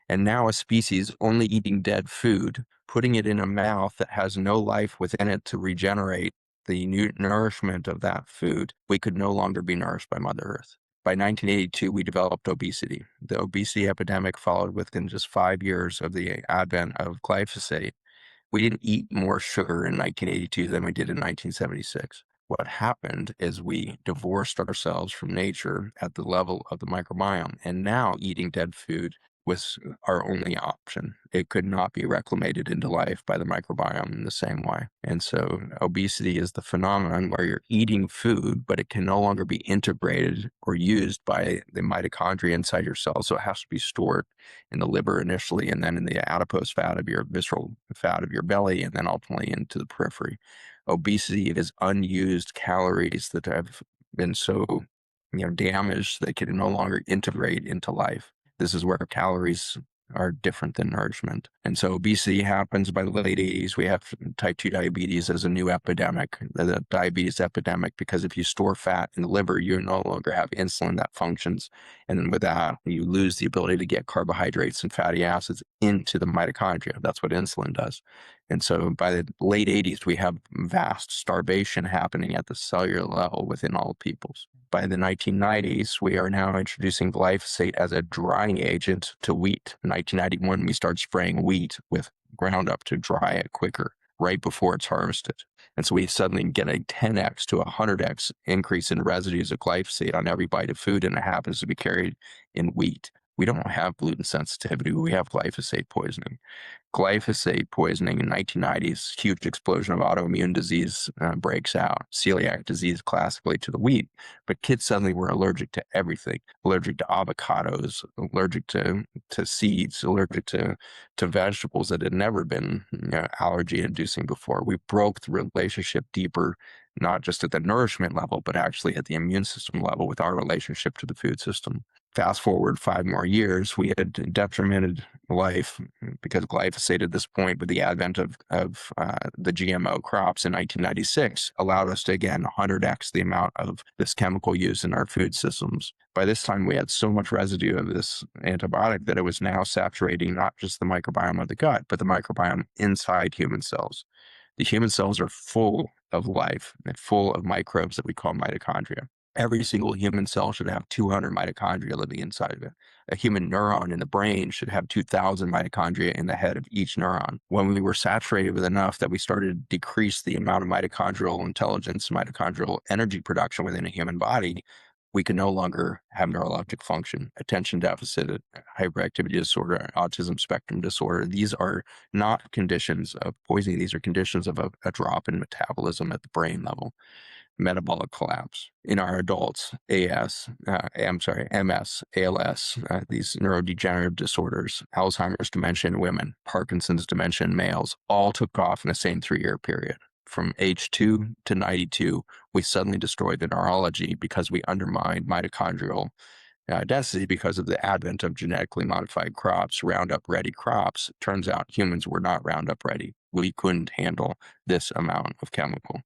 And now a species only eating dead food, putting it in a mouth that has no life within it to regenerate the nourishment of that food, we could no longer be nourished by Mother Earth. By 1982, we developed obesity. The obesity epidemic followed within just 5 years of the advent of glyphosate. We didn't eat more sugar in 1982 than we did in 1976. What happened is we divorced ourselves from nature at the level of the microbiome, and now eating dead food was our only option. It could not be reclamated into life by the microbiome in the same way. And so obesity is the phenomenon where you're eating food, but it can no longer be integrated or used by the mitochondria inside your cells. So it has to be stored in the liver initially, and then in the adipose fat of your visceral fat of your belly, and then ultimately into the periphery. Obesity is unused calories that have been so damaged they can no longer integrate into life. This is where calories are different than nourishment. And so obesity happens by the late 80s. We have type 2 diabetes as a new epidemic, the diabetes epidemic, because if you store fat in the liver, you no longer have insulin that functions. And then with that, you lose the ability to get carbohydrates and fatty acids into the mitochondria. That's what insulin does. And so by the late 80s, we have vast starvation happening at the cellular level within all peoples. By the 1990s, we are now introducing glyphosate as a drying agent to wheat. In 1991, we start spraying wheat with Roundup to dry it quicker, right before it's harvested. And so we suddenly get a 10x to a 100x increase in residues of glyphosate on every bite of food, and it happens to be carried in wheat. We don't have gluten sensitivity. We have glyphosate poisoning. Glyphosate poisoning in 1990s, huge explosion of autoimmune disease breaks out, celiac disease classically to the wheat, but kids suddenly were allergic to everything, allergic to avocados, allergic to seeds, allergic to vegetables that had never been allergy inducing before. We broke the relationship deeper, not just at the nourishment level, but actually at the immune system level with our relationship to the food system. Fast forward 5 more years, we had detrimented life because glyphosate at this point, with the advent of the GMO crops in 1996, allowed us to again 100x the amount of this chemical use in our food systems. By this time, we had so much residue of this antibiotic that it was now saturating not just the microbiome of the gut, but the microbiome inside human cells. The human cells are full of life and full of microbes that we call mitochondria. Every single human cell should have 200 mitochondria living inside of it. A human neuron in the brain should have 2,000 mitochondria in the head of each neuron. When we were saturated with enough that we started to decrease the amount of mitochondrial intelligence, mitochondrial energy production within a human body, we could no longer have neurologic function, attention deficit, hyperactivity disorder, autism spectrum disorder. These are not conditions of poisoning. These are conditions of a drop in metabolism at the brain level. Metabolic collapse in our adults, MS, ALS, these neurodegenerative disorders, Alzheimer's dementia in women, Parkinson's dementia in males, all took off in the same 3-year period. From age 2 to 92, we suddenly destroyed the neurology because we undermined mitochondrial density because of the advent of genetically modified crops, Roundup ready crops. Turns out humans were not Roundup ready. We couldn't handle this amount of chemical.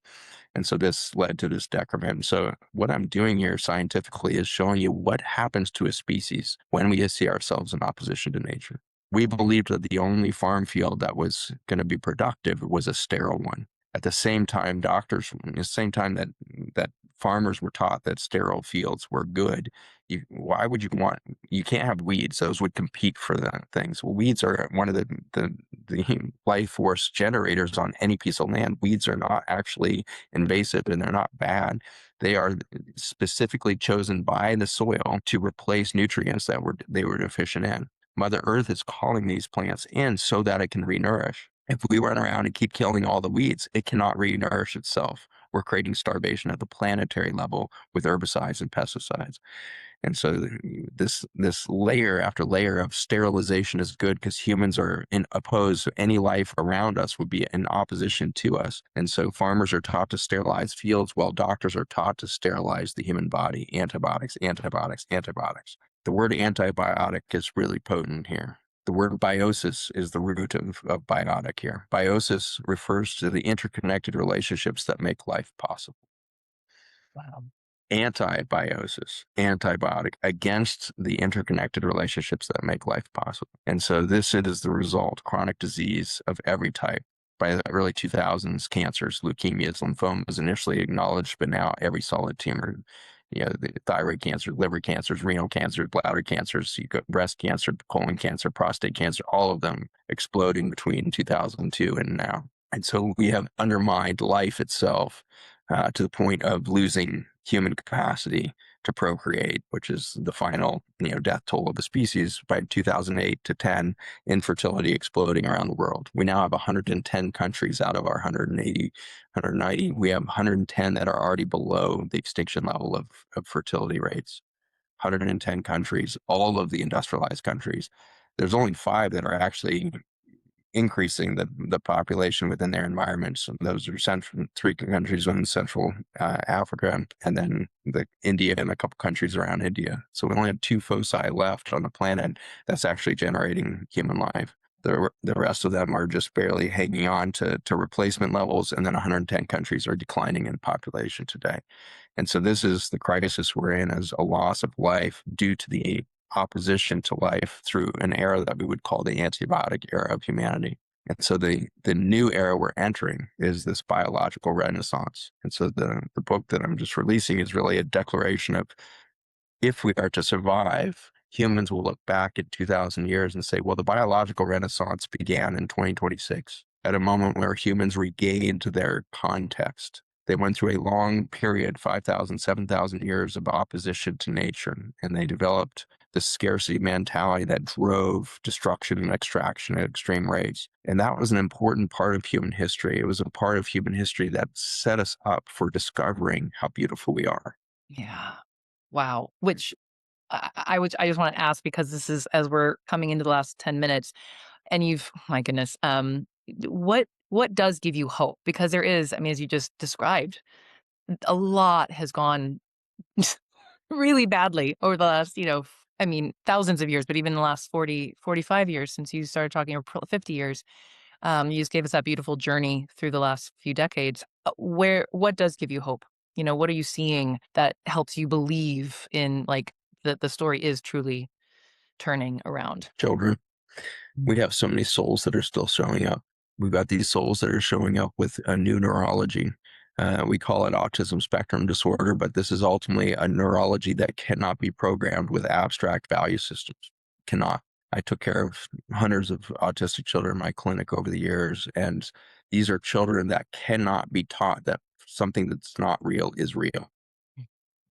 And so this led to this decrement. So what I'm doing here scientifically is showing you what happens to a species when we see ourselves in opposition to nature. We believed that the only farm field that was going to be productive was a sterile one. At the same time, that farmers were taught that sterile fields were good. Why would you want? You can't have weeds; those would compete for the things. Well, weeds are one of the life force generators on any piece of land. Weeds are not actually invasive and they're not bad. They are specifically chosen by the soil to replace nutrients that they were deficient in. Mother Earth is calling these plants in so that it can renourish. If we run around and keep killing all the weeds, it cannot renourish itself. We're creating starvation at the planetary level with herbicides and pesticides. And so this layer after layer of sterilization is good because humans are opposed. Any life around us would be in opposition to us. And so farmers are taught to sterilize fields while doctors are taught to sterilize the human body. Antibiotics, antibiotics, antibiotics. The word antibiotic is really potent here. The word biosis is the root of biotic here. Biosis refers to the interconnected relationships that make life possible. Wow. Antibiosis, antibiotic, against the interconnected relationships that make life possible. And so this is the result, chronic disease of every type. By the early 2000s, cancers, leukemias, lymphomas initially acknowledged, but now every solid tumor, the thyroid cancer, liver cancers, renal cancers, bladder cancers, you got breast cancer, colon cancer, prostate cancer, all of them exploding between 2002 and now. And so we have undermined life itself to the point of losing human capacity to procreate, which is the final, death toll of the species by 2008 to 10, infertility exploding around the world. We now have 110 countries out of our 180, 190. We have 110 that are already below the extinction level of fertility rates. 110 countries, all of the industrialized countries. There's only 5 that are actually increasing the population within their environments. Those are 3 countries in Central Africa, and then India and a couple countries around India. So we only have 2 foci left on the planet that's actually generating human life. The rest of them are just barely hanging on to replacement levels, and then 110 countries are declining in population today. And so this is the crisis we're in, as a loss of life due to the opposition to life through an era that we would call the antibiotic era of humanity. And so the new era we're entering is this biological renaissance. And so the book that I'm just releasing is really a declaration of, if we are to survive, humans will look back at 2,000 years and say, well, the biological renaissance began in 2026 at a moment where humans regained their context. They went through a long period, 5,000, 7,000 years of opposition to nature, and they developed the scarcity mentality that drove destruction and extraction at extreme rates. And that was an important part of human history. It was a part of human history that set us up for discovering how beautiful we are. Yeah. Wow. Which I just want to ask, because this is, as we're coming into the last 10 minutes, and my goodness, what does give you hope? Because there is, I mean, as you just described, a lot has gone really badly over the last, I mean, thousands of years, but even the last 40, 45 years since you started talking, or 50 years. You just gave us that beautiful journey through the last few decades. What does give you hope? What are you seeing that helps you believe in, like, that the story is truly turning around? Children. We have so many souls that are still showing up. We've got these souls that are showing up with a new neurology. We call it autism spectrum disorder, but this is ultimately a neurology that cannot be programmed with abstract value systems. Cannot. I took care of hundreds of autistic children in my clinic over the years, and these are children that cannot be taught that something that's not real is real.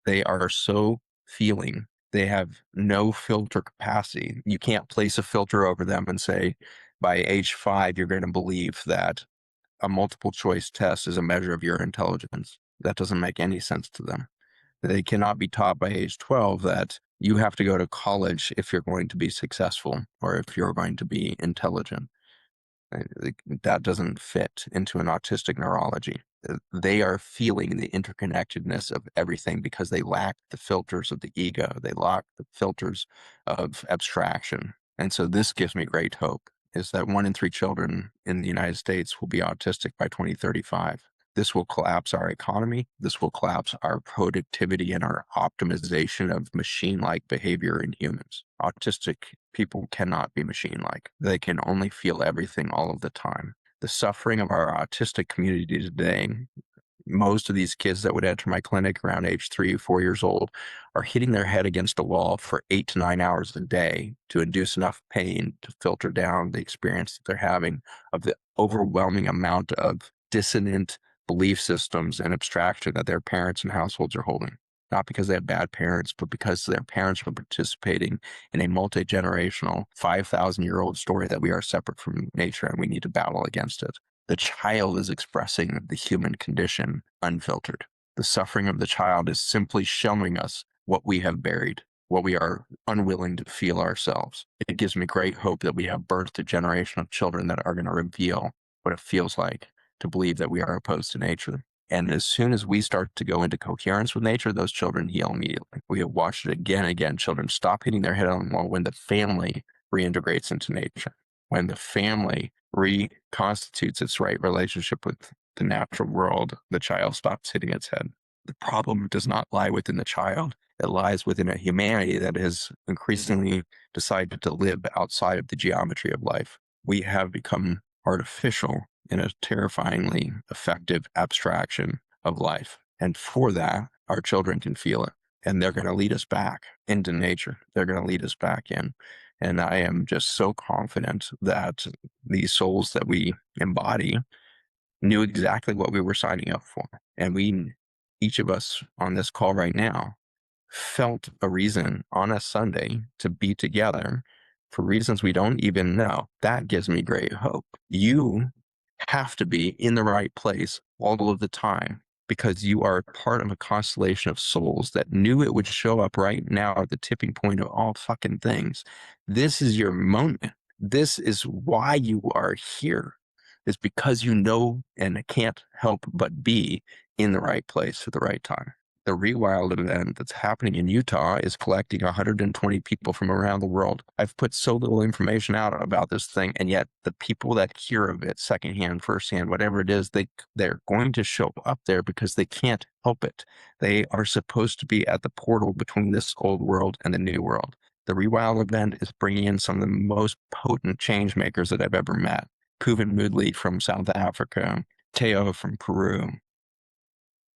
They are so feeling. They have no filter capacity. You can't place a filter over them and say, by age 5, you're going to believe that a multiple choice test is a measure of your intelligence. That doesn't make any sense to them. They cannot be taught by age 12 that you have to go to college if you're going to be successful or if you're going to be intelligent. That doesn't fit into an autistic neurology. They are feeling the interconnectedness of everything because they lack the filters of the ego. They lack the filters of abstraction. And so this gives me great hope, is that 1 in 3 children in the United States will be autistic by 2035. This will collapse our economy. This will collapse our productivity and our optimization of machine-like behavior in humans. Autistic people cannot be machine-like. They can only feel everything all of the time. The suffering of our autistic community today, most of these kids that would enter my clinic around age 3 or 4 years old are hitting their head against a wall for 8 to 9 hours a day to induce enough pain to filter down the experience that they're having of the overwhelming amount of dissonant belief systems and abstraction that their parents and households are holding. Not because they have bad parents, but because their parents are participating in a multi-generational 5,000-year-old story that we are separate from nature and we need to battle against it. The child is expressing the human condition unfiltered. The suffering of the child is simply showing us what we have buried, what we are unwilling to feel ourselves. It gives me great hope that we have birthed a generation of children that are going to reveal what it feels like to believe that we are opposed to nature. And as soon as we start to go into coherence with nature, those children heal immediately. We have watched it again and again. Children stop hitting their head on the wall when the family reintegrates into nature, when the family reconstitutes its right relationship with the natural world, the child stops hitting its head. The problem does not lie within the child. It lies within a humanity that has increasingly decided to live outside of the geometry of life. We have become artificial in a terrifyingly effective abstraction of life. And for that, our children can feel it. And they're going to lead us back into nature. They're going to lead us back in. And I am just so confident that these souls that we embody knew exactly what we were signing up for. And each of us on this call right now, felt a reason on a Sunday to be together for reasons we don't even know. That gives me great hope. You have to be in the right place all of the time because you are part of a constellation of souls that knew it would show up right now at the tipping point of all fucking things. This is your moment. This is why you are here. Is because you know and can't help but be in the right place at the right time. The Rewild event that's happening in Utah is collecting 120 people from around the world. I've put so little information out about this thing, and yet the people that hear of it secondhand, firsthand, whatever it is, they're going to show up there because they can't help it. They are supposed to be at the portal between this old world and the new world. The Rewild event is bringing in some of the most potent change makers that I've ever met. Kuvan Moodley from South Africa, Teo from Peru,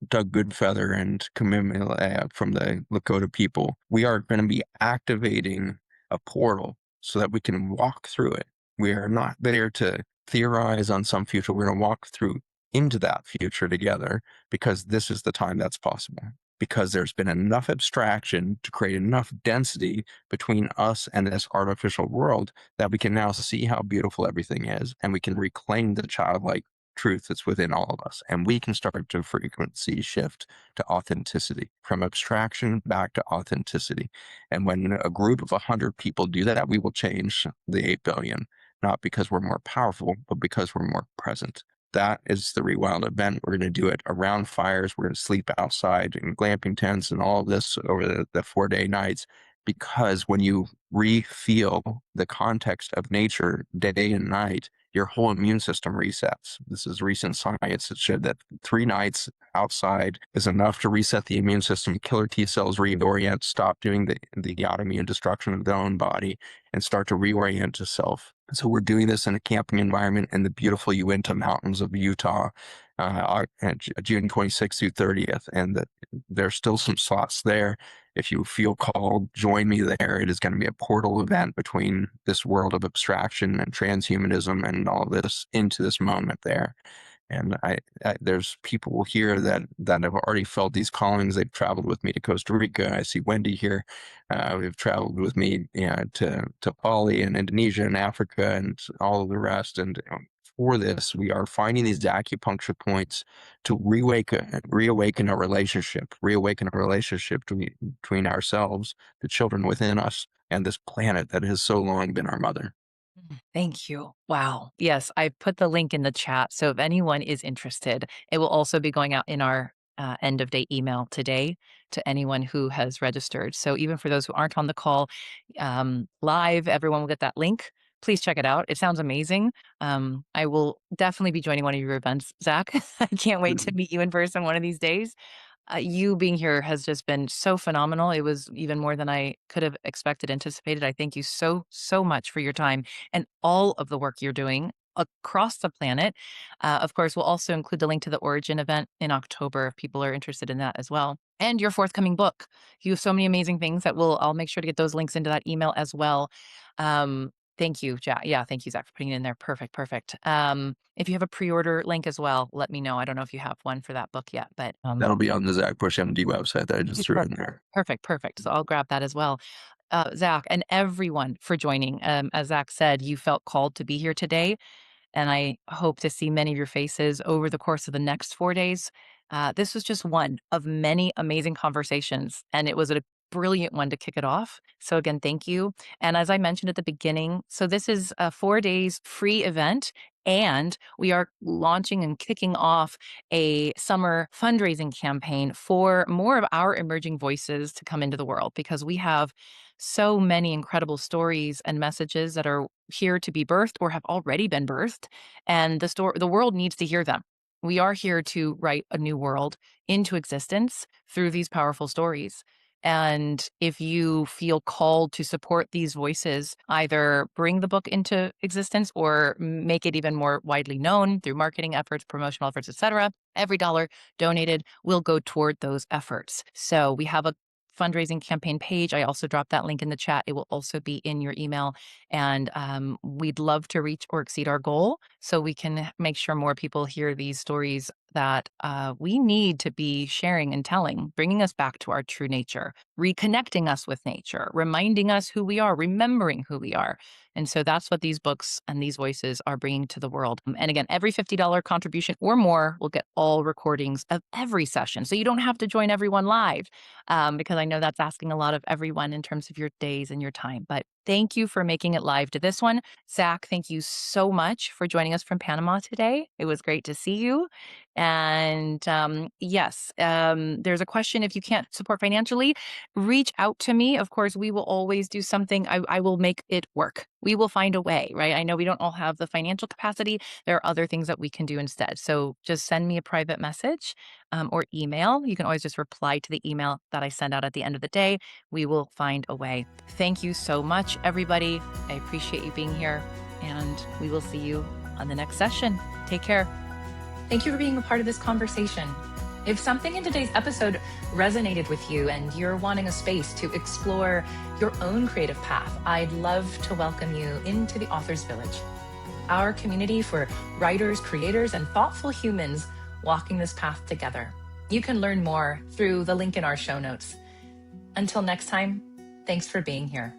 Doug Goodfeather and Kamimile from the Lakota people. We are going to be activating a portal so that we can walk through it. We are not there to theorize on some future. We're going to walk through into that future together because this is the time that's possible. Because there's been enough abstraction to create enough density between us and this artificial world that we can now see how beautiful everything is, and we can reclaim the childlike truth that's within all of us. And we can start to frequency shift to authenticity, from abstraction back to authenticity. And when a group of 100 people do that, we will change the 8 billion, not because we're more powerful, but because we're more present. That is the Rewild event. We're going to do it around fires. We're going to sleep outside in glamping tents and all of this over the 4-day nights. Because when you re-feel the context of nature day and night, your whole immune system resets. This is recent science that showed that 3 nights outside is enough to reset the immune system. Killer T cells reorient, stop doing the autoimmune destruction of their own body, and start to reorient to self. So we're doing this in a camping environment in the beautiful Uinta Mountains of Utah, June 26th through 30th. And there's still some slots there. If you feel called, join me there. It is going to be a portal event between this world of abstraction and transhumanism and all this into this moment there. And there's people here that have already felt these callings. They've traveled with me to Costa Rica. I see Wendy here. They've traveled with me to Bali and Indonesia and Africa and all of the rest. And for this, we are finding these acupuncture points to reawaken our relationship between ourselves, the children within us, and this planet that has so long been our mother. Thank you. Wow. Yes, I put the link in the chat. So if anyone is interested, it will also be going out in our end of day email today to anyone who has registered. So even for those who aren't on the call live, everyone will get that link. Please check it out. It sounds amazing. I will definitely be joining one of your events, Zach. I can't wait to meet you in person one of these days. You being here has just been so phenomenal. It was even more than I could have expected, anticipated. I thank you so, so much for your time and all of the work you're doing across the planet. Of course, we'll also include the link to the Origin event in October if people are interested in that as well. And your forthcoming book. You have so many amazing things that I'll make sure to get those links into that email as well. Thank you, Jack. Yeah, thank you, Zach, for putting it in there. Perfect, perfect. If you have a pre-order link as well, let me know. I don't know if you have one for that book yet, but That'll be on the Zach Bush MD website that I just threw in perfect, there. perfect, perfect. So I'll grab that as well. Zach, and everyone for joining. As Zach said, you felt called to be here today, and I hope to see many of your faces over the course of the next 4 days. This was just one of many amazing conversations, and it was a brilliant one to kick it off. So again, thank you. And as I mentioned at the beginning, so this is a 4 days free event, and we are launching and kicking off a summer fundraising campaign for more of our emerging voices to come into the world, because we have so many incredible stories and messages that are here to be birthed or have already been birthed, and the world needs to hear them. We are here to write a new world into existence through these powerful stories. And if you feel called to support these voices, either bring the book into existence or make it even more widely known through marketing efforts, promotional efforts, etc., every dollar donated will go toward those efforts. So we have a fundraising campaign page. I also dropped that link in the chat. It will also be in your email. And we'd love to reach or exceed our goal so we can make sure more people hear these stories that we need to be sharing and telling, bringing us back to our true nature, reconnecting us with nature, reminding us who we are, remembering who we are. And so that's what these books and these voices are bringing to the world. And again, every $50 contribution or more will get all recordings of every session. So you don't have to join everyone live because I know that's asking a lot of everyone in terms of your days and your time. But thank you for making it live to this one. Zach, thank you so much for joining us from Panama today. It was great to see you. And yes, there's a question. If you can't support financially, reach out to me. Of course, we will always do something. I will make it work. We will find a way, right? I know we don't all have the financial capacity. There are other things that we can do instead. So just send me a private message or email. You can always just reply to the email that I send out at the end of the day. We will find a way. Thank you so much, everybody. I appreciate you being here, and we will see you on the next session. Take care. Thank you for being a part of this conversation. If something in today's episode resonated with you and you're wanting a space to explore your own creative path, I'd love to welcome you into the Authors Village, our community for writers, creators, and thoughtful humans walking this path together. You can learn more through the link in our show notes. Until next time, thanks for being here.